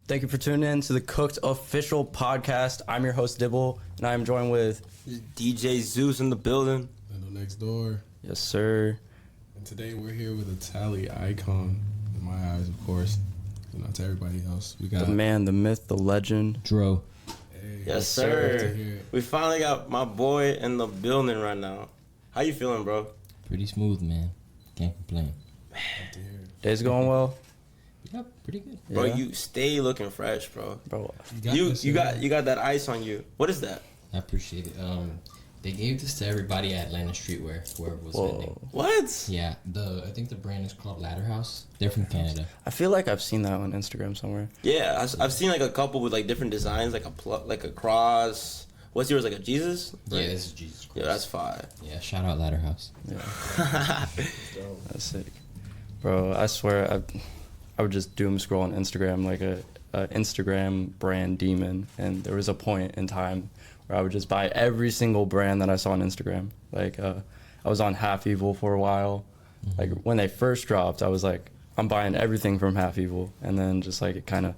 Thank you for tuning in to the Cooked Official Podcast. I'm your host, Dibble, and I am joined with DJ Zeus in the building. Lindo next door. Yes, sir. And today we're here with a Tally icon, in my eyes, of course. You know, to everybody else. We got the man, the myth, the legend, Dro. Hey, yes, sir. We finally got my boy in the building right now. How you feeling, bro? Pretty smooth, man. Can't complain. Day's going well. Yep, pretty good. Bro, Yeah. you stay looking fresh, bro. Bro, You got that ice on you. What is that? I appreciate it. They gave this to everybody at Atlanta Streetwear, where it was vending. What? Yeah, I think the brand is called Ladder House. They're from Canada. I feel like I've seen that on Instagram somewhere. Yeah, I've seen like a couple with like different designs, like a cross. What's yours, like a Jesus? Yeah, this is Jesus Christ. Yeah, that's fire. Yeah, shout out Ladder House. Yeah. That's sick. Bro, I swear, I would just doom scroll on Instagram like a Instagram brand demon, and there was a point in time where I would just buy every single brand that I saw on Instagram. Like, I was on Half Evil for a while. Mm-hmm. Like, when they first dropped, I was like, I'm buying everything from Half Evil, and then just like it kind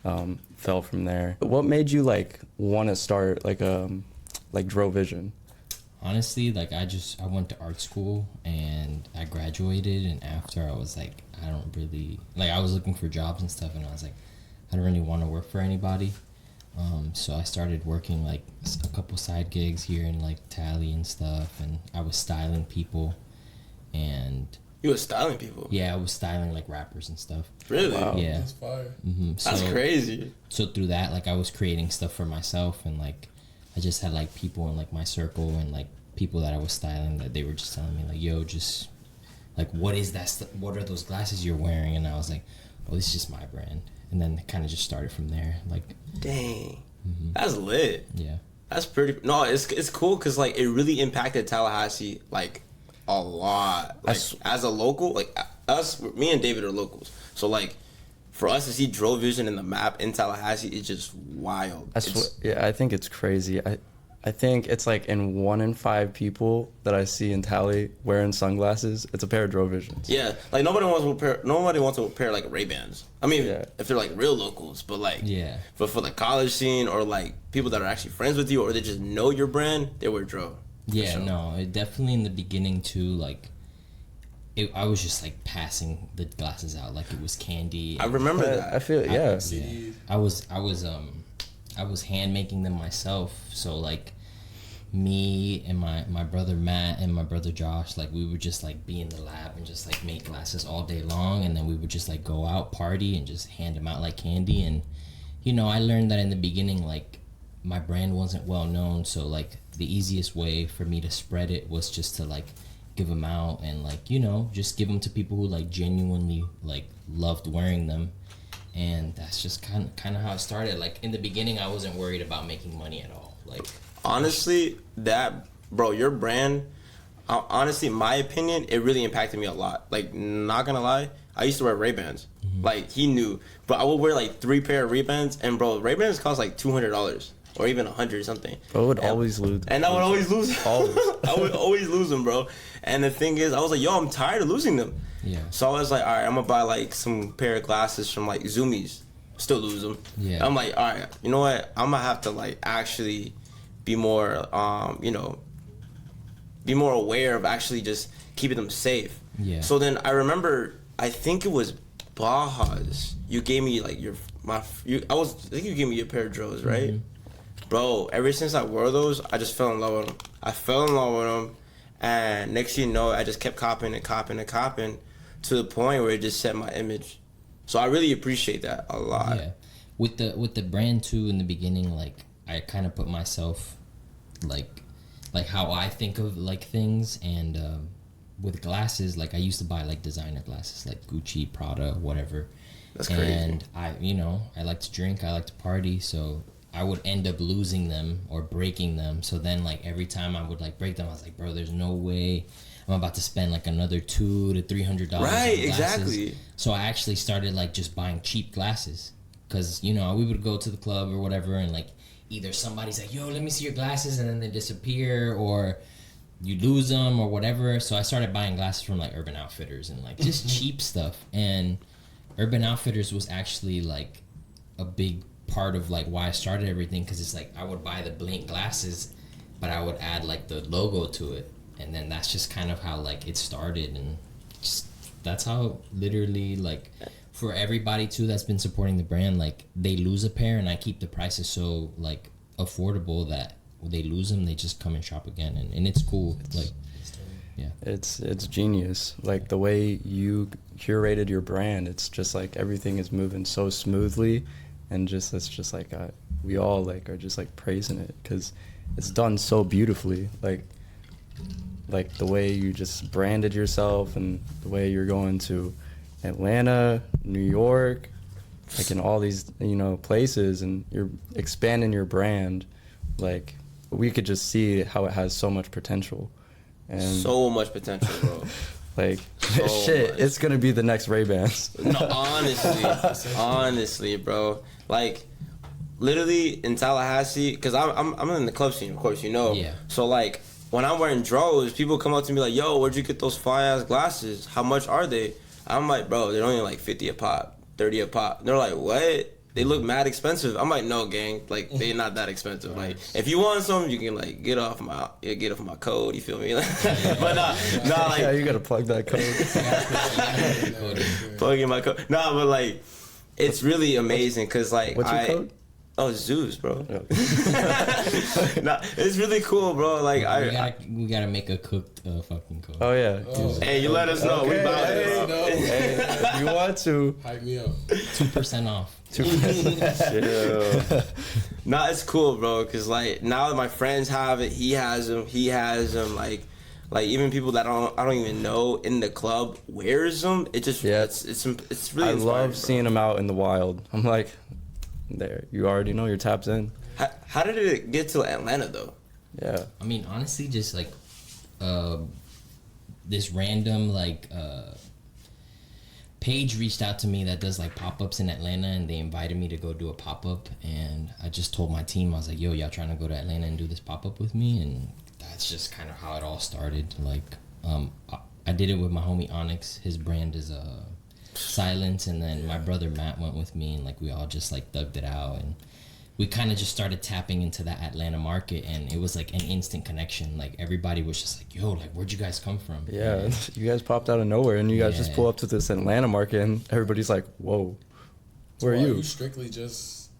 of fell from there. What made you like want to start like Drovision? Honestly, like I went to art school and I graduated, and after I was like, I don't really, like I was looking for jobs and stuff, and I was like, I don't really want to work for anybody. So I started working like a couple side gigs here in like Tally and stuff, and I was styling people. And You were styling people? yeah, I was styling like rappers and stuff. Really? Wow. Yeah. That's fire. That's crazy. So through that, like I was creating stuff for myself, and like I just had like people in like my circle and like people that I was styling that they were just telling me like, yo, just like, what is that? What are those glasses you're wearing? And I was like, oh, this is just my brand. And then it kind of just started from there. Like, Dang. That's lit. yeah. That's pretty. No, it's cool because like it really impacted Tallahassee like a lot. Like as a local, like me and David are locals. So like for us to see Drovision in the map in Tallahassee, it's just wild. Yeah, I think it's crazy. I think it's like in 1 in 5 people that I see in Tally wearing sunglasses, it's a pair of Drovisions. Yeah, like nobody wants to wear like Ray-Bans. I mean, if they're like real locals, but like Yeah. But for the college scene or like people that are actually friends with you or they just know your brand, they wear Dro. Yeah, sure. no, it definitely in the beginning too, like, I was just like passing the glasses out like it was candy. I remember But that. I feel, yeah. I was hand making them myself. So like me and my brother Matt and my brother Josh, like we would just like be in the lab and just like make glasses all day long, and then we would just like go out party and just hand them out like candy. And you know, I learned that in the beginning, like my brand wasn't well known, so like the easiest way for me to spread it was just to like give them out and like, you know, just give them to people who like genuinely like loved wearing them. And that's just kind of how it started. Like in the beginning, I wasn't worried about making money at all. Like Honestly, your brand, honestly, my opinion, it really impacted me a lot. Like, not gonna lie, I used to wear Ray-Bans. Like, he knew. But I would wear, like, 3 pair of Ray-Bans, and, bro, Ray-Bans cost, like, $200 or even $100 or something. But I would always lose. And I would always lose. Always. I would always lose them, bro. And the thing is, I was like, yo, I'm tired of losing them. Yeah. So I was like, all right, I'm gonna buy, like, some pair of glasses from, like, Zoomies. Still lose them. Yeah. I'm like, all right, you know what? I'm gonna have to, like, actually be more, be more aware of actually just keeping them safe. Yeah. So then I remember, I think it was Baja's. You gave me like I think you gave me a pair of Dros, right? Bro, ever since I wore those, I just fell in love with them. I fell in love with them, and next thing you know, I just kept copying to the point where it just set my image. So I really appreciate that a lot. Yeah. With the brand too, in the beginning, like I kind of put myself like how I think of like things, and with glasses, like I used to buy like designer glasses like Gucci, Prada, whatever. That's crazy. And I like to drink, I like to party, so I would end up losing them or breaking them. So then like every time I would like break them, I was like, bro, there's no way I'm about to spend like another $200 to $300 on glasses. Exactly. So I actually started like just buying cheap glasses, because you know we would go to the club or whatever, and like either somebody's like, yo, let me see your glasses, and then they disappear, or you lose them or whatever. So I started buying glasses from like Urban Outfitters and like just cheap stuff. And Urban Outfitters was actually like a big part of like why I started everything, because it's like I would buy the Blink glasses, but I would add like the logo to it, and then that's just kind of how like it started, and just that's how literally like for everybody too that's been supporting the brand, like they lose a pair and I keep the prices so like affordable that when they lose them they just come and shop again, and it's cool. Yeah, it's genius. Like the way you curated your brand, it's just like everything is moving so smoothly, and just it's just like we all like are just like praising it because it's done so beautifully. Like the way you just branded yourself and the way you're going to Atlanta, New York, like in all these places, and you're expanding your brand. Like we could just see how it has so much potential. And so much potential, bro. Like So shit, much. it's gonna be the next Ray-Bans. No, honestly, bro. Like, literally in Tallahassee, because I'm in the club scene, of course, Yeah. So like, when I'm wearing Dros, people come up to me like, "Yo, where'd you get those fire ass glasses? How much are they?" I'm like, "Bro, they're only like 50 a pop, 30 a pop." And they're like, "What? They look mad expensive." I'm like, "No, gang, like they're not that expensive. Like, if you want some, you can like get off my code. You feel me?" But nah, like Yeah, you gotta plug that code. plug in my code. Nah, but like, it's really amazing because like What's your code? Oh, Zeus, bro. Oh. Nah, it's really cool, bro. Like we gotta make a cooked fucking code. Oh yeah. hey, you let us know. We Okay, about hey, it. no. Hey, if you want to. Hype me up. 2% off. Yeah. Nah, it's cool, bro. Cause like now that my friends have it, he has them. Like even people that I don't even know in the club wears them. It just it's really. I inspiring, love bro. seeing them out in the wild. I'm like, there, you already know you're tapped in. How did it get to Atlanta though? Yeah. I mean, honestly, just like this random like page reached out to me that does like pop-ups in Atlanta, and they invited me to go do a pop-up, and I just told my team, I was like, "Yo, y'all trying to go to Atlanta and do this pop-up with me?" And that's just kind of how it all started. Like I did it with my homie Onyx. His brand is Silence, and then my brother Matt went with me, and like we all just like thugged it out, and we kind of just started tapping into that Atlanta market, and it was like an instant connection. Like everybody was just like, "Yo, like where'd you guys come from?" Yeah, And you guys popped out of nowhere, and you guys just pull up to this Atlanta market, and everybody's like, "Whoa, where are Are you?" you strictly just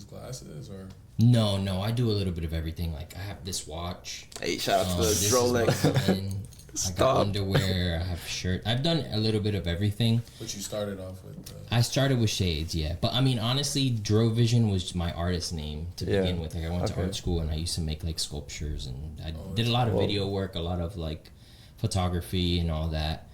glasses or? No, I do a little bit of everything. Like I have this watch. Hey, shout out to the This is Drolex. my pen. I got Stop. underwear. I have shirt. I've done a little bit of everything. But you started off with. I started with shades, yeah. But I mean, honestly, Drovision was my artist name to Yeah. begin with. Like I went to Okay. art school, and I used to make like sculptures, and I did a lot of video work, a lot of like photography and all that.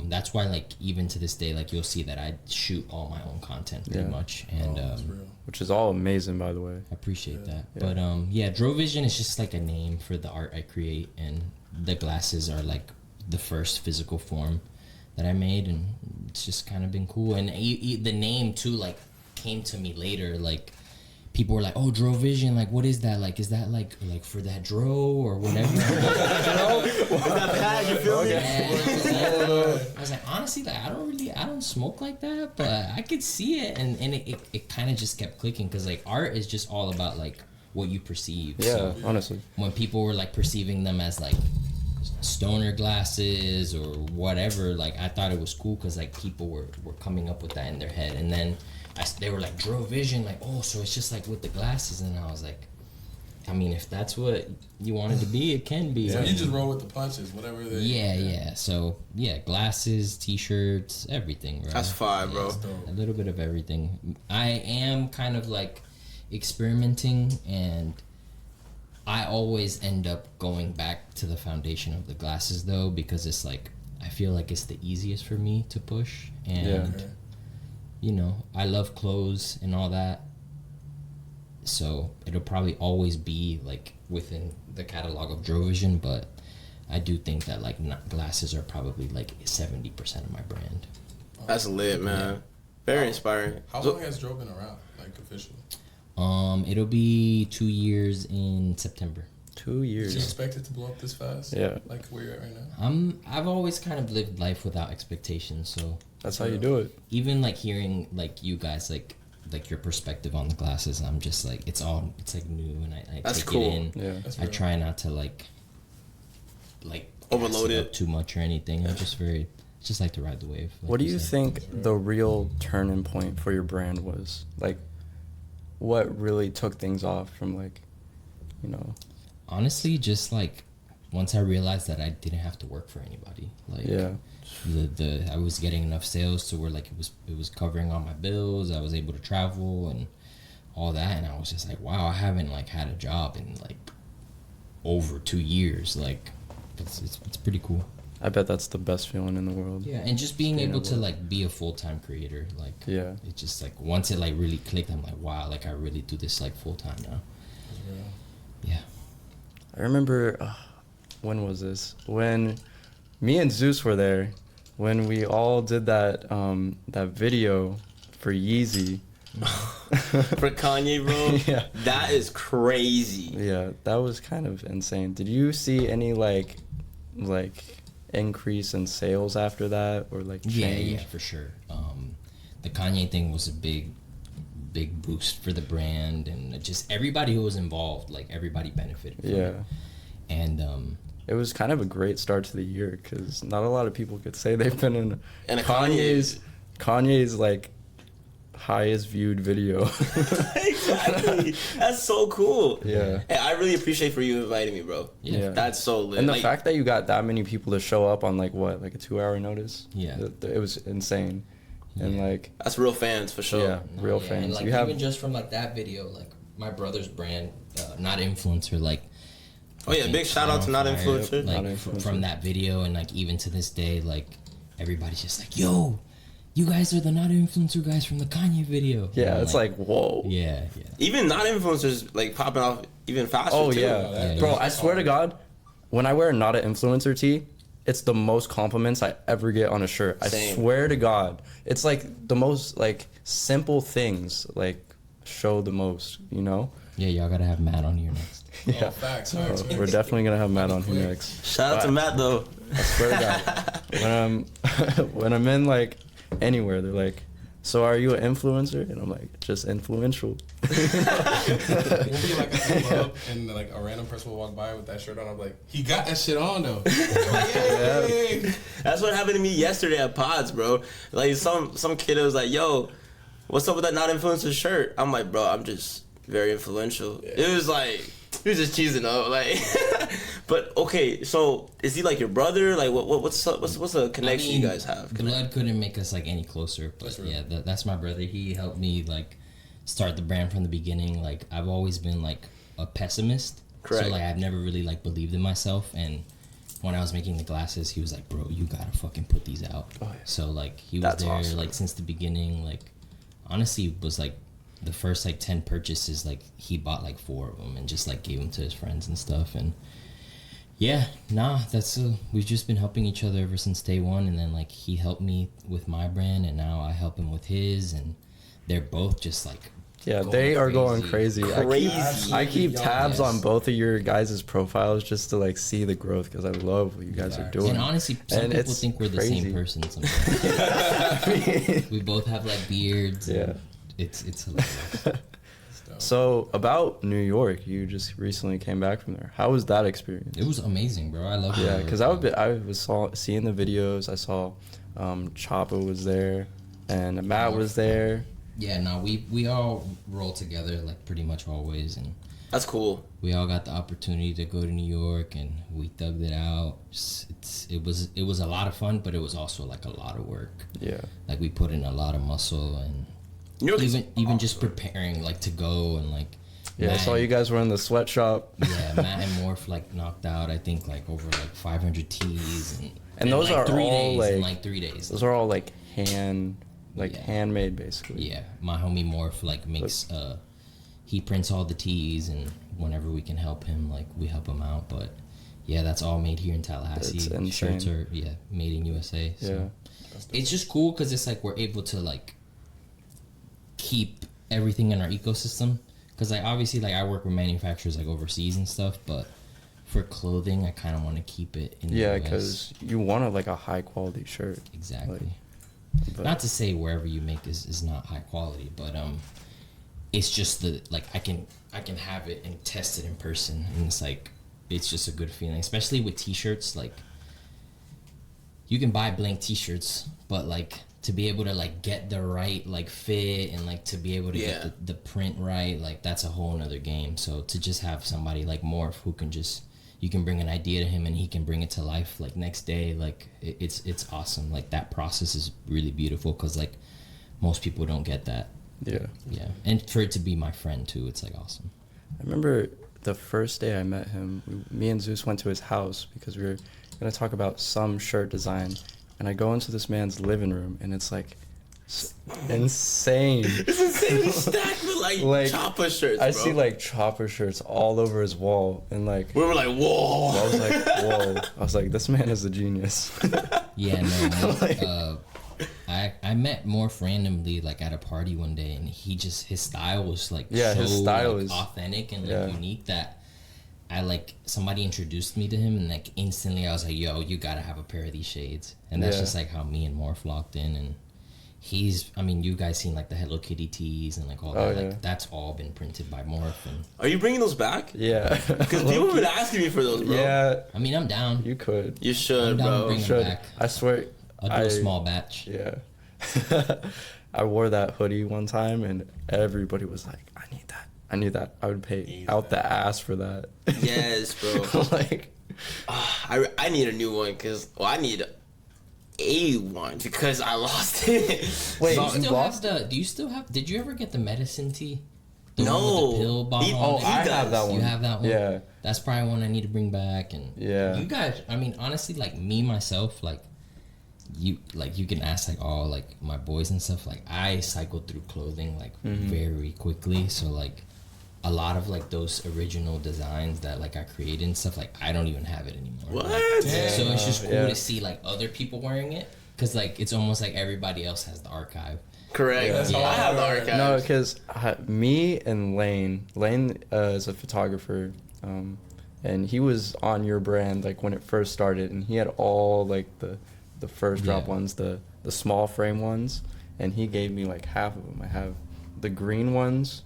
That's why, like, even to this day, like you'll see that I shoot all my own content pretty much, and That's real. Which is all amazing, by the way. I appreciate that. Yeah. But yeah, Drovision is just like a name for the art I create, and the glasses are like the first physical form that I made, and it's just kind of been cool. And the name too, like, came to me later. Like, people were like, "Oh, Drovision, like, what is that? Like, is that like for that dro or whatever?" You feel me? I was like, honestly, like, I don't smoke like that, but I could see it, and it kind of just kept clicking, because like art is just all about like what you perceive. Yeah, So honestly. when people were like perceiving them as like stoner glasses or whatever, like I thought it was cool, because like people were coming up with that in their head, and then they were like, Drovision, like, oh, so it's just like with the glasses, and I was like, I mean, if that's what you want it to be, it can be. So you just roll with the punches, whatever they. Yeah. So yeah, glasses, t-shirts, everything, bro. That's fire, bro. That's dope. A little bit of everything. I am kind of like experimenting, and I always end up going back to the foundation of the glasses, though, because it's like I feel like it's the easiest for me to push, and Okay. you know, I love clothes and all that, so it'll probably always be like within the catalog of Drovision, but I do think that like glasses are probably like 70% of my brand. That's lit, man. Very inspiring. How long has Dro been around, like officially? It'll be 2 years in September. 2 Did you years. expect it to blow up this fast? Yeah. Like where you're at right now? I've always kind of lived life without expectations, so That's how you do it. even like hearing like you guys like like your perspective on the glasses. I'm just like it's like new, and I That's take cool. it in. Yeah. I try not to like overload gas it up too much or anything. I'm just like to ride the wave. Like What do you said. think the real turning point for your brand was? Like, what really took things off from, like, you know? Honestly, just like once I realized that I didn't have to work for anybody. Like, Yeah. I was getting enough sales to where like it was covering all my bills. I was able to travel and all that, and I was just like, wow, I haven't like had a job in like over 2 years. Like, it's pretty cool. I bet that's the best feeling in the world. Yeah, and just being able to Sustainable. like be a full-time creator, like Yeah. it just like once it like really clicked, I'm like, wow, like I really do this like full-time now. Yeah. I remember, when was this? When me and Zeus were there, when we all did that video for Yeezy. for Kanye, bro. Yeah. That is crazy. Yeah, that was kind of insane. Did you see any like increase in sales after that, or like change? Yeah, for sure. The Kanye thing was a big boost for the brand, and just everybody who was involved, like everybody benefited from Yeah. it. And It was kind of a great start to the year because not a lot of people could say they've been in And a Kanye's like highest viewed video. Exactly. That's so cool. Yeah. Hey, I really appreciate for you inviting me, bro. Yeah. That's so lit. And the Like, fact that you got that many people to show up on like what, like a 2-hour notice? Yeah. It was insane. And Yeah. like, that's real fans for sure. yeah, real yeah, fans. and, like, You have even just from like that video, like my brother's brand, not influencer, like. Oh yeah, big shout out to Not Influencer. Like Not Influencer. from that video, and like even to this day, like everybody's just like, "Yo, you guys are the Not Influencer guys from the Kanye video." yeah, And it's like whoa. yeah. Even not influencers like popping off even faster. Oh too. yeah. Yeah, Bro, yeah. I swear to God, when I wear not an influencer tee, it's the most compliments I ever get on a shirt. Same. I swear to God. It's like the most like simple things like show the most, you know? Yeah, y'all gotta have Matt on here next. Yeah. Oh, facts. So we're definitely gonna have Matt on here next. Shout out to But Matt though. I swear to God. When I'm in like anywhere, they're like, "So are you an influencer?" And I'm like, "Just influential." We'll be like at the club and like a random person will walk by with that shirt on. I'm like, he got that shit on though. Yay! That's what happened to me yesterday at Pods, bro. Like some kid was like, "Yo, what's up with that not influencer shirt?" I'm like, "Bro, I'm just very influential." Yeah. It was like he was just cheesing up, like. But okay, so is he like your brother? Like what's the connection you guys have? Blood couldn't make us like any closer, but That's real. yeah, that's my brother. He helped me like start the brand from the beginning. Like I've always been like a pessimist, Correct. so like I've never really like believed in myself. And when I was making the glasses, he was like, "Bro, you gotta fucking put these out." Oh, yeah. So like he was That's there awesome. like since the beginning. Like honestly, it was like the first like 10 purchases, like he bought like 4 of them and just like gave them to his friends and stuff. And yeah, that's we've just been helping each other ever since day one. And then like he helped me with my brand, and now I help him with his, and they're both just like Yeah, they are going crazy. Crazy. I keep tabs Yes. on both of your guys' profiles just to like see the growth because I love what you guys are doing. And honestly, some And people it's think we're the crazy. same person sometimes. We both have like beards. and Yeah. It's hilarious. So about New York, you just recently came back from there. How was that experience? It was amazing, bro. I love it. Yeah, because I was seeing the videos. I saw Choppa was there, and Matt was there. Yeah, no, we all roll together like pretty much always, and That's cool. we all got the opportunity to go to New York, and we thugged it out. It was a lot of fun, but it was also like a lot of work. Yeah, Oh, Like we put in a lot of muscle, and New York is even just preparing like to go, and like yeah. I Matt saw you guys were in the sweatshop. Yeah, Matt and Morph like knocked out I think like over like 500 teas, and And in, those like, are 3 all, days, in like- like 3 days. Those are all like Yeah. handmade basically. Yeah, my homie Morph like makes he prints all the teas, and whenever we can help him, like we help him out. But yeah, that's all made here in Tallahassee. It's insane. Shirts are made in USA. So. Yeah. It's just cool because it's like we're able to like keep everything in our ecosystem. Because like obviously like I work with manufacturers like overseas and stuff, but for clothing I kind of want to keep it in the Yeah, US. because you want like a high quality shirt. Exactly. But not to say wherever you make is not high quality, but it's just the like I can have it and test it in person, and it's like it's just a good feeling, especially with t-shirts. Like you can buy blank t-shirts, but like to be able to like get the right like fit and like to be able to get the print right, like that's a whole nother game. So to just have somebody like Morph who can just, you can bring an idea to him and he can bring it to life like next day, like it's awesome. Like that process is really beautiful because like most people don't get that. Yeah. And for it to be my friend too, it's like awesome. I remember the first day I met him, me and Zeus went to his house because we were going to talk about some shirt design. And I go into this man's living room, and it's like insane. It's insane stacked with like chopper shirts, bro. I see like chopper shirts all over his wall, and like we were like, whoa. I was like, whoa. I was like, this man is a genius. Yeah, no. I met Morph randomly like at a party one day, and his style was like his style like, is authentic and like unique that I like somebody introduced me to him, and like instantly I was like, yo, you gotta have a pair of these shades. And that's just like how me and Morph locked in. And you guys seen like the Hello Kitty tees and like all that. Like that's all been printed by Morph. And are you bringing those back? Yeah. Because people have been asking me for those, bro. Yeah. I mean, I'm down. You could. You should, I'm down bro. to bring them back. I swear. I'll do a small batch. Yeah. I wore that hoodie one time, and everybody was like, I need that. I would pay out the ass for that. Yes, bro. Like, I need a new one because I need a one because I lost it. Wait, do you still have? Did you ever get the medicine tea? The No. one with the pill bottle. I have that one. You have that one. Yeah. That's probably one I need to bring back. And you guys, I mean, honestly, like me myself, like you can ask like all like my boys and stuff. Like I cycle through clothing like very quickly, so like. A lot of like those original designs that like I created and stuff, like I don't even have it anymore. What? Like, so it's just cool to see like other people wearing it, because like it's almost like everybody else has the archive. Correct. I have the archive. No, because me and Lane is a photographer, and he was on your brand like when it first started, and he had all like the first drop ones, the small frame ones, and he gave me like half of them. I have the green ones.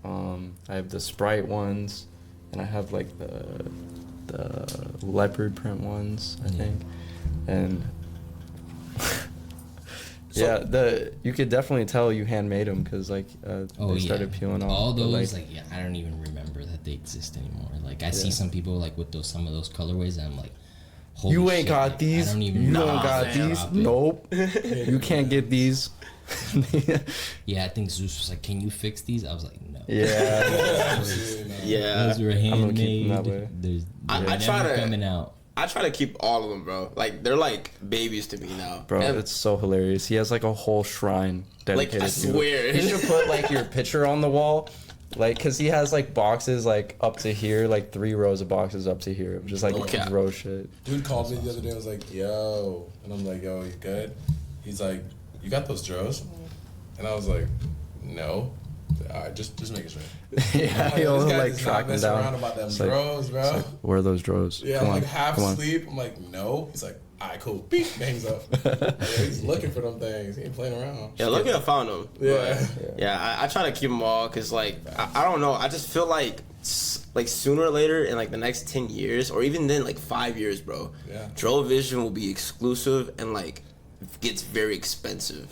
I have the Sprite ones, and I have like the leopard print ones, I think, and you could definitely tell you handmade them because like they started peeling off. All those like I don't even remember that they exist anymore. Like I see some people like with some of those colorways, and I'm like, holy you ain't shit, got like, these. I don't even You know don't got that these. happened. Nope. You can't get these. Yeah, I think Zeus was like, "Can you fix these?" I was like, "No." Yeah. Yeah. Those were I'm gonna keep them that handmade. way. There's I try to coming out. I try to keep all of them, bro. Like they're like babies to me now, Bro, and, it's so hilarious. He has like a whole shrine like dedicated I to you. swear. You should put like your picture on the wall, like, cause he has like boxes like up to here, like 3 rows of boxes up to here, just like Okay. gross shit. Dude called me the other day and was like, yo. And I'm like, yo, you good? He's like, you got those dros? And I was like, no. All right, just making sure. Yeah, he'll like track them down. Around about them It's like- dros, bro. It's like, where are those dros? Yeah, Come I'm on, like half come on. asleep. I'm like, no. He's like, all right, cool. Beep, hangs up. Yeah, he's looking for them things. He ain't playing around. Yeah, lucky I found them. Yeah. Yeah, I try to keep them all because like I don't know. I just feel like sooner or later in like the next 10 years or even then like 5 years, bro. Yeah. Drovision will be exclusive and like gets very expensive.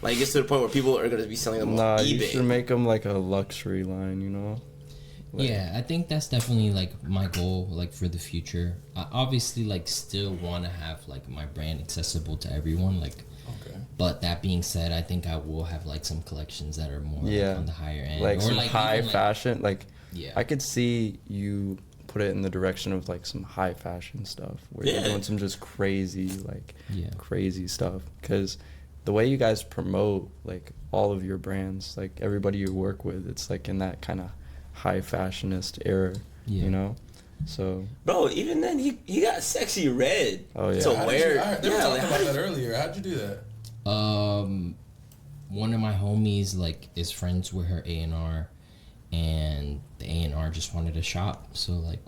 Like it gets to the point where people are gonna be selling them on You eBay. should make them like a luxury line, you know? Like, Yeah, I think that's definitely like my goal, like for the future. I obviously like still want to have like my brand accessible to everyone, like. Okay. But that being said, I think I will have like some collections that are more like, on the higher end, like or some like high even, like, fashion. Like, Yeah. I could see you put it in the direction of like some high fashion stuff where you're doing some just crazy, like crazy stuff. Because the way you guys promote like all of your brands, like everybody you work with, it's like in that kind of high fashionist era, you know? So, Bro, even then he got sexy red. Oh, yeah. To How did wear. you, they were Yeah, talking like, about that earlier. How'd you do that? One of my homies like is friends with her A&R, and the A&R just wanted to shop, so like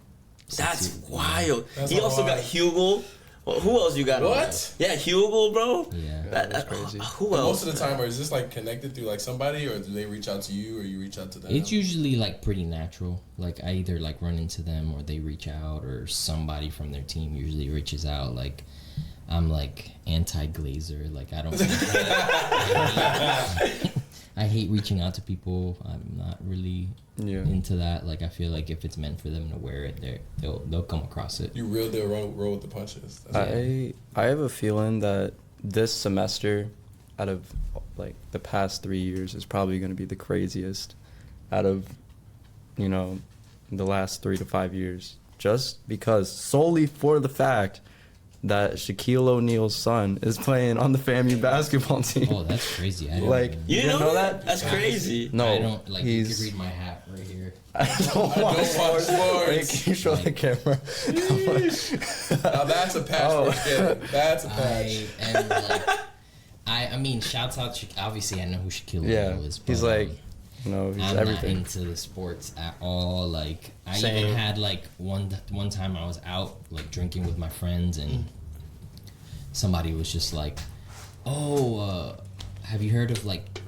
that's wild. That's He also wild. got Hugo Well, who else you got? What? Yeah, Hugo, bro. Yeah. That's crazy. Who else? Most of the time, or is this like connected through like somebody, or do they reach out to you, or you reach out to them? It's usually like pretty natural. Like I either like run into them or they reach out, or somebody from their team usually reaches out. Like I'm like anti-glazer. Like I don't. I hate reaching out to people. I'm not really into that. Like I feel like if it's meant for them to wear it, they'll come across it. You real deal roll with the punches. I have a feeling that this semester, out of like the past 3 years, is probably going to be the craziest out of, the last 3 to 5 years. Just because, solely for the fact that Shaquille O'Neal's son is playing on the FAMU basketball team. Oh, that's crazy. I didn't Like, even- You didn't know that? That's Guys, crazy. No, I don't like. You he's. can read my hat right here. I don't watch sports. Wait, sports. can you show the camera? Now that's a patch Oh. for kid. That's a patch. I am like. I mean, shouts out. Obviously, I know who Shaquille Yeah, O'Neal is. But, he's like, he's I'm everything. not into the sports at all. Like I Same. even had like one time I was out like drinking with my friends and somebody was just like, "Oh, have you heard of like?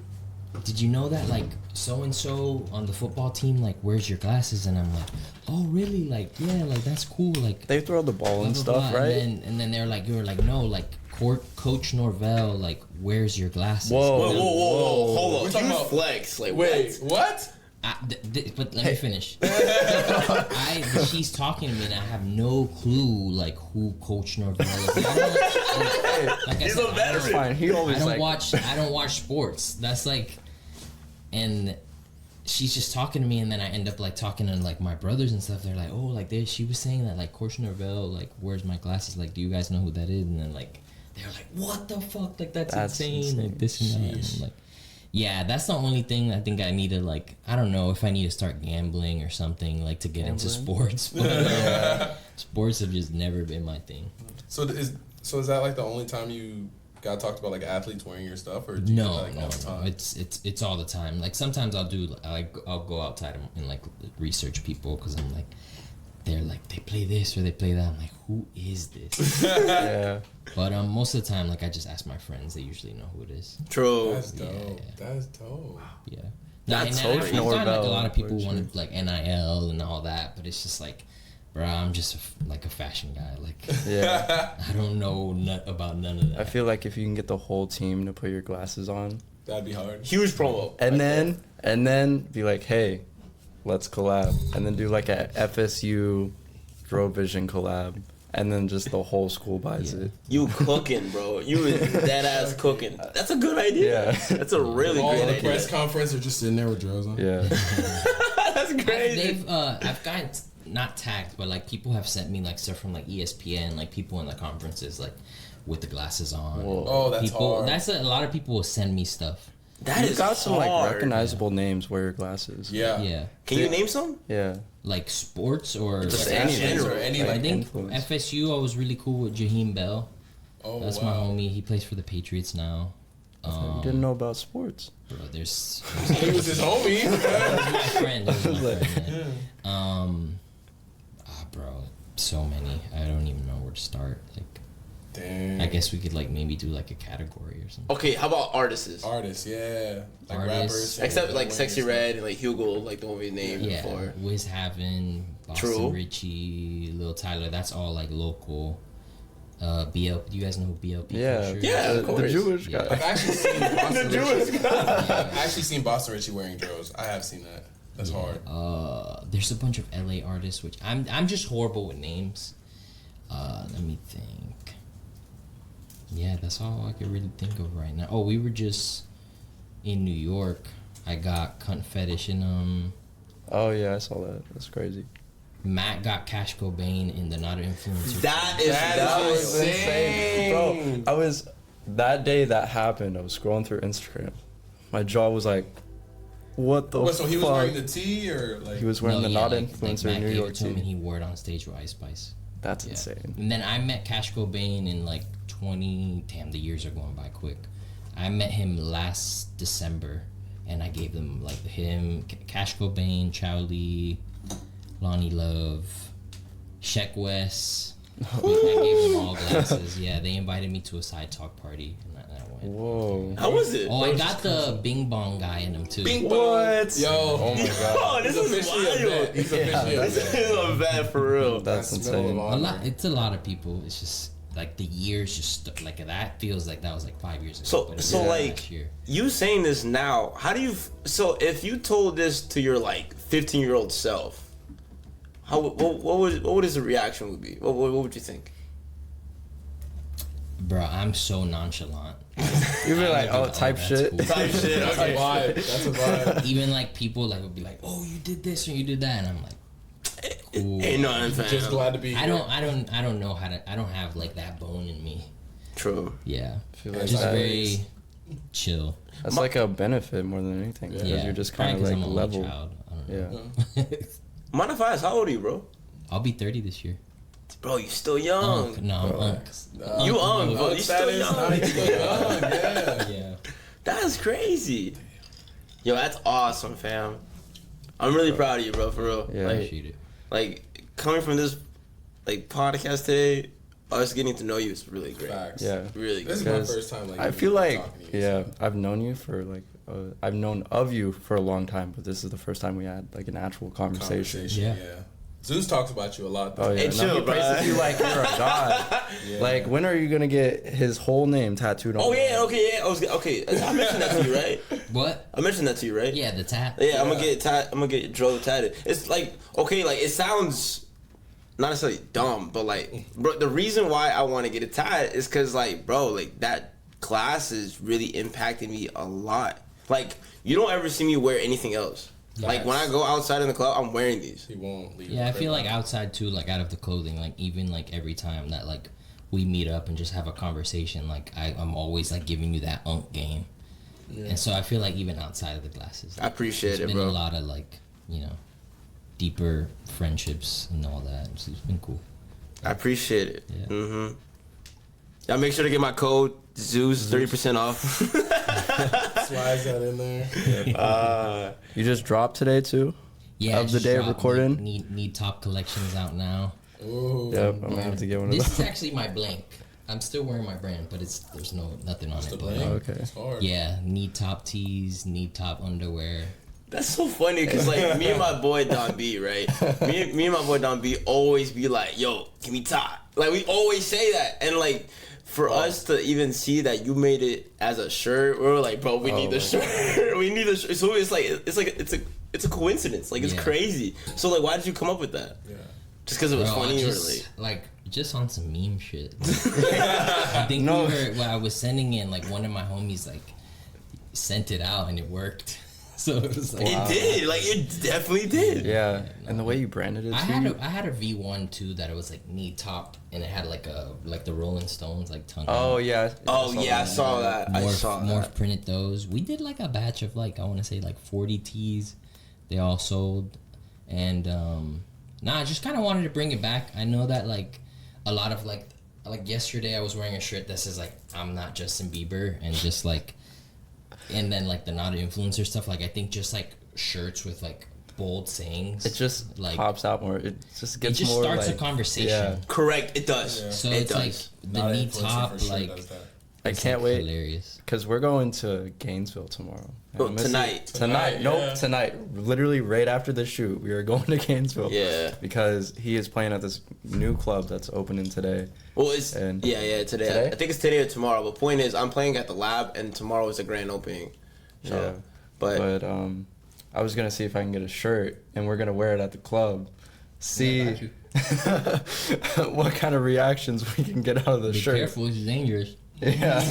Did you know that like so and so on the football team like wears your glasses?" And I'm like, "Oh, really? Like yeah, like that's cool. Like They throw the ball and blah, stuff, blah, blah." right? And then they're like, "You're like no, like Coach Norvell like wears your glasses." Whoa. Whoa. Hold We're on. talking Huge about- flex. Like, Wait, what? what? But let me finish. She's talking to me, and I have no clue like who Coach Norvell is. Like I He's said, a veteran. It's fine. He always I like. don't watch sports. That's like, and she's just talking to me, and then I end up like talking to like my brothers and stuff. They're like, "Oh, like she was saying that like Coach Norvell like wears my glasses. Like, do you guys know who that is?" And then like they're like, "What the fuck? Like that's insane. Like this and that." And I'm like, yeah, that's the only thing I think I need to like. I don't know if I need to start gambling or something like to get into sports. But sports have just never been my thing. So is that like the only time you got talked about like athletes wearing your stuff, or do you do that, like, all the time? It's all the time. Like sometimes I'll go outside and like research people because I'm like, they're like they play this or they play that. I'm like, who is this? Yeah. But most of the time, like I just ask my friends. They usually know who it is. True. That's dope. Yeah. That's dope. Yeah. That's I've Coach gotten, like a Norvell, lot of people which wanted like NIL and all that, but it's just like, bro, I'm just like a fashion guy. Like Yeah. I don't know about none of that. I feel like if you can get the whole team to put your glasses on, That'd be hard. Huge promo. and then be like, hey, let's collab, and then do like a FSU Drovision collab, and then just the whole school buys Yeah. it. You cooking, bro. You was dead ass cooking. That's a good idea. Yeah. That's a really All great the idea. press conference are just sitting there with drills on. Yeah. That's crazy. I've gotten not tagged, but like people have sent me like stuff from like ESPN, like people in the conferences, like with the glasses on. Whoa. Oh, that's people, hard. That's a lot of people will send me stuff. That You is got some like hard. recognizable names. Wear your glasses. Yeah. Yeah, Can you name some? Yeah. like sports or Just like, any Fashions or general. any I like. think influence. FSU. I was really cool with Jaheim Bell. Oh That's my wow. homie. He plays for the Patriots now. You didn't know about sports. Bro, there's He was his homie. my friend. He was my friend, yeah. Bro, so many. I don't even know where to start. Like, Dang. I guess we could like maybe do like a category or something. Okay, how about artists? Artists, yeah. Like Artists. rappers. Except like and Sexy stuff. Red and like Hugo, like the one we named Yeah, before. Wiz Havin, Boston True. Richie, Lil Tyler. That's all like local. BL. Do you guys know who BLP? Yeah. Kosher is? Yeah, of The course. Jewish guy. I've actually seen Boston Richie. I've actually seen Boston Richie wearing drills. I have seen that. That's hard. There's a bunch of LA artists, which I'm just horrible with names. Let me think. Yeah, that's all I could really think of right now. Oh, we were just in New York. I got Cunt Fetish and Oh yeah, I saw that. That's crazy. Matt got Cash Cobain in the Not an Influencer. That was is insane. Bro, I was that day that happened. I was scrolling through Instagram. My jaw was like, "What the What, so he was fuck?" wearing the tee or like? He was wearing the Not like Influencer Matt New gave York it to him and team. he wore it on stage with Ice Spice. That's Yeah. insane. And then I met Cash Cobain in like 20. Damn, the years are going by quick. I met him last December, and I gave them like him, Cash Cobain, Chow Lee, Lonnie Love, Sheck West. I gave them all glasses. Yeah, they invited me to a side talk party, and I went. Whoa. How was it? Oh, I got the Bing Bong guy in them too. Bing What? Yo, Oh my god. Oh, this is officially a wild. vet. He's officially a This vet. is a vet for real. That's insane. A lot. It's a lot of people. It's just like the years just like that feels like that was like 5 years ago. So, but it so was like last year. you saying this now, how do you? So, if you told this to your like 15-year-old self, what would his reaction would be? What would you think? Bro, I'm so nonchalant. You'd be like, oh, type that's shit. cool." Type shit. That's a Okay. vibe. That's a vibe. Even like people like would be like, "Oh, you did this or you did that," and I'm like, "Cool." Ain't nothing, fam. Just glad to be here. I don't know how to. I don't have like that bone in me. True. Yeah, Feel like just that- very chill. That's like a benefit more than anything. Because Yeah, you're just probably kind of 'cause like I'm an only level. child. I don't know. Yeah. Mind if I ask, how old are you, bro? I'll be 30 this year. Bro, you still young. Unk. No, I'm unk. You young, bro. You still Status, young. not even young. Yeah. Yeah. That's crazy. Yo, that's awesome, fam. I'm really proud of you, bro. For real. Yeah. Appreciate it. Like coming from this like podcast today, us getting to know you is really great. Facts. Yeah. Really This good. is my Because first time. Like, I even feel like, talking to you, yeah, so. I've known you for like, I've known of you for a long time, but this is the first time we had like an actual conversation. Yeah. Zeus talks about you a lot. Though. Oh yeah, Hey, no, chill, he bro. praises you like you're a god. Yeah. Like, when are you gonna get his whole name tattooed on? Oh yeah, okay, yeah. Okay. I mentioned that to you, right? What? I mentioned that to you, right? Yeah, the tap. Yeah, I'm gonna get Dro tatted. It's like okay, like it sounds not necessarily dumb, but like, bro, the reason why I want to get it tatted is because like, bro, like that class is really impacting me a lot. Like, you don't ever see me wear anything else. Like when I go outside in the club, I'm wearing these. He won't leave. Yeah, I the feel crib. like outside too, like out of the clothing, like even like every time that like we meet up and just have a conversation, like I'm always like giving you that unk game. And so I feel like even outside of the glasses, I appreciate there's it, been bro. a lot of like, you know, deeper friendships and all that. It's been cool. I appreciate it. Yeah. Mm-hmm. Y'all make sure to get my code Zeus 30% off. Slides that in there. You just dropped today too. Yeah, Of the just day of dropped recording? Need top collections out now. Ooh. Yep, I'm gonna have to get one of This those. is actually my blank. I'm still wearing my brand, but there's nothing on The it. But bling. Okay. It's hard. yeah, need top tees, need top underwear. That's so funny because like me and my boy Don B, right? Me and my boy Don B always be like, "Yo, give me top." Like we always say that, and like for us to even see that you made it as a shirt, we were like, "Bro, we need the shirt. We need the shirt." So it's a coincidence. Like it's Yeah. crazy. So like, why did you come up with that? Yeah. Just because it was Bro, funny, or like just on some meme shit. I think No. when I was sending it, like one of my homies like sent it out and it worked. So it was like it did. Like it definitely did. Yeah, and the way you branded it I too. had a V1 too that it was like knee top and it had like the Rolling Stones like tongue. Oh out. yeah. Oh yeah, I saw that. I saw Morph that. printed those. We did like a batch of like I want to say like 40 tees. They all sold, and I just kind of wanted to bring it back. I know that like a lot of like yesterday I was wearing a shirt that says like I'm not Justin Bieber and just like, and then like the not influencer stuff. Like I think just like shirts with like bold sayings. It just like pops out more. It just it gets just more starts like, a conversation. Yeah. Correct. It does. Yeah. So It it's does. like the Not knee influencer top for sure like. does that. I it's, can't like, wait Hilarious. because we're going to Gainesville tomorrow. Oh, I'm missing- tonight. Tonight. Nope. yeah. Tonight. Literally right after the shoot, we are going to Gainesville. Yeah. Because he is playing at this new club that's opening today. Well, it's And- today. Today? I think it's today or tomorrow. But point is, I'm playing at the lab, and tomorrow is the grand opening. So, Yeah. but I was gonna see if I can get a shirt and we're gonna wear it at the club. See got you. what kind of reactions we can get out of the Be shirt. careful, it's dangerous. Yeah.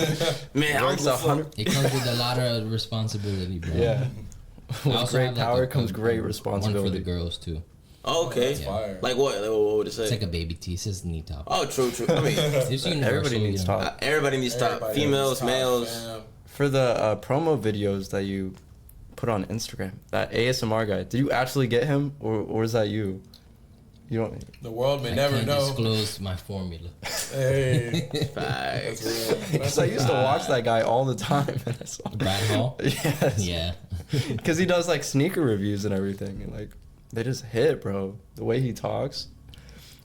man, I Works don't give a 100. fuck. It comes with a lot of responsibility, bro. Yeah. I With also great have, like, power a comes great one for responsibility. the girls too. Oh, okay. That's fire. Like what? Like, what would it say? It's like a baby tee. It says knee top. Oh, true. I mean, It's universal, Everybody needs you know. top. everybody needs top. Everybody Females, has top, males. fam. For the promo videos that you put on Instagram, that ASMR guy, did you actually get him or is that you? You don't. The world may I never can't know. disclose my formula. Hey. Facts. That's real. Because I used to watch that guy all the time. And I saw, Brad Hall. yes. Yeah. Because he does like sneaker reviews and everything, and like they just hit, bro. The way he talks,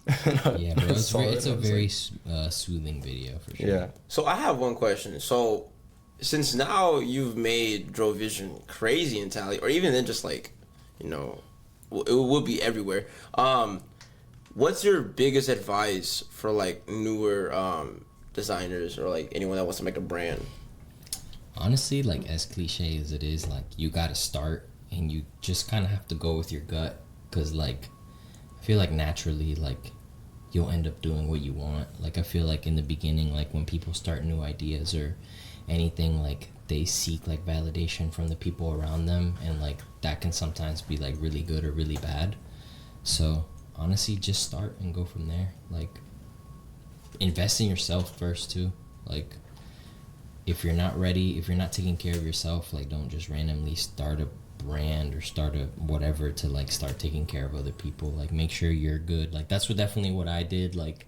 Yeah, bro. It's, saw it's it, a I was very like, soothing video for sure. yeah. So I have one question. So since now you've made Drovision crazy in Tally, or even then just like, you know, it would be everywhere. What's your biggest advice for like newer designers or like anyone that wants to make a brand? Honestly, like as cliche as it is, like you gotta start and you just kind of have to go with your gut, because like I feel like naturally like you'll end up doing what you want. Like I feel like in the beginning, like when people start new ideas or anything, like they seek like validation from the people around them, and like that can sometimes be like really good or really bad. So honestly, just start and go from there. Like invest in yourself first too. Like if you're not ready, if you're not taking care of yourself, like don't just randomly start a brand or start a whatever to like start taking care of other people. Like make sure you're good. Like that's definitely what I did. Like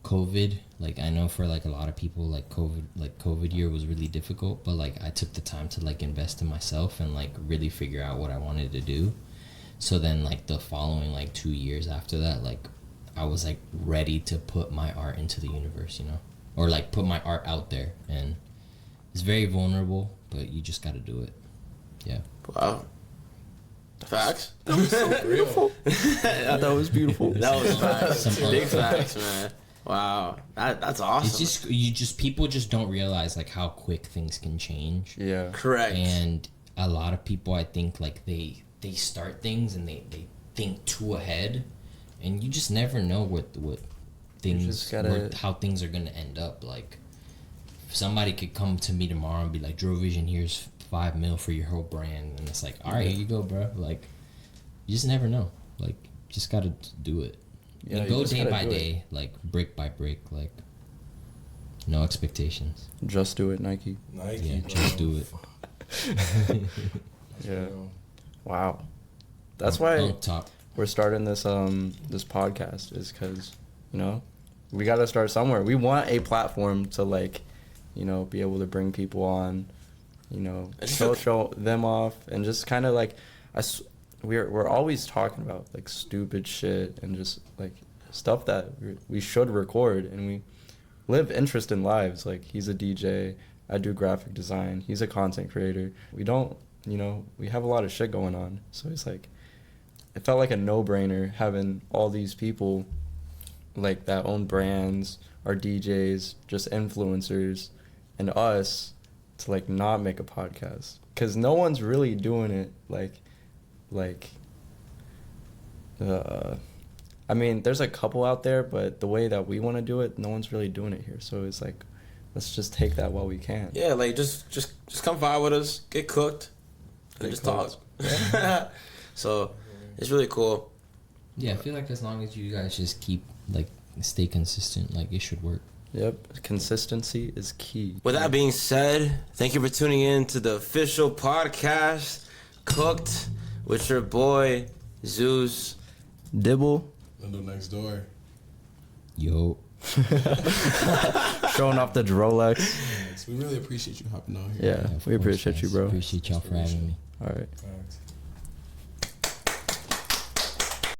COVID, like I know for like a lot of people, like COVID year was really difficult, but like I took the time to like invest in myself and like really figure out what I wanted to do. So then like the following like 2 years after that, like I was like ready to put my art into the universe, you know, or like put my art out there. And it's very vulnerable, but you just got to do it. Yeah. Wow. Facts. That was so beautiful. That was beautiful. That was facts. Some Big art. facts, man. Wow. That's awesome. It's just people just don't realize like how quick things can change. Yeah. Correct. And a lot of people, I think, like they start things and they think too ahead, and you just never know what things how things are gonna end up. Like somebody could come to me tomorrow and be like, Drovision, here's $5 million for your whole brand, and it's like, all right, here you go, bro. Like you just never know. Like just gotta do it. Yeah, and go day by day, like brick by brick, like no expectations. Just do it, Nike. Nike, Yeah, bro. just do it. Yeah. Wow. That's why On top. we're starting this this podcast, is because, you know, we got to start somewhere. We want a platform to like, you know, be able to bring people on, you know, show them off, and just kind of like we're always talking about like stupid shit and just like stuff that we should record, and we live interesting lives. Like he's a DJ, I do graphic design, he's a content creator. We don't, you know, we have a lot of shit going on, so it's like it felt like a no-brainer having all these people like that own brands, are DJs, just influencers, and us to like not make a podcast, because no one's really doing it I mean, there's a couple out there, but the way that we want to do it, no one's really doing it here. So it's like, let's just take that while we can. Yeah, like just come vibe with us, get cooked, and just talk. Yeah. So it's really cool. Yeah, I feel like as long as you guys just keep like stay consistent, like it should work. Yep, consistency is key. With that being said, thank you for tuning in to the official podcast, Cooked, with your boy Zeus. Dibble. Lindo next door. Yo. Showing off the Drolex. Yes, we really appreciate you hopping on here. Yeah, of we course, appreciate guys. you, bro. Appreciate y'all for having me. All right. Facts.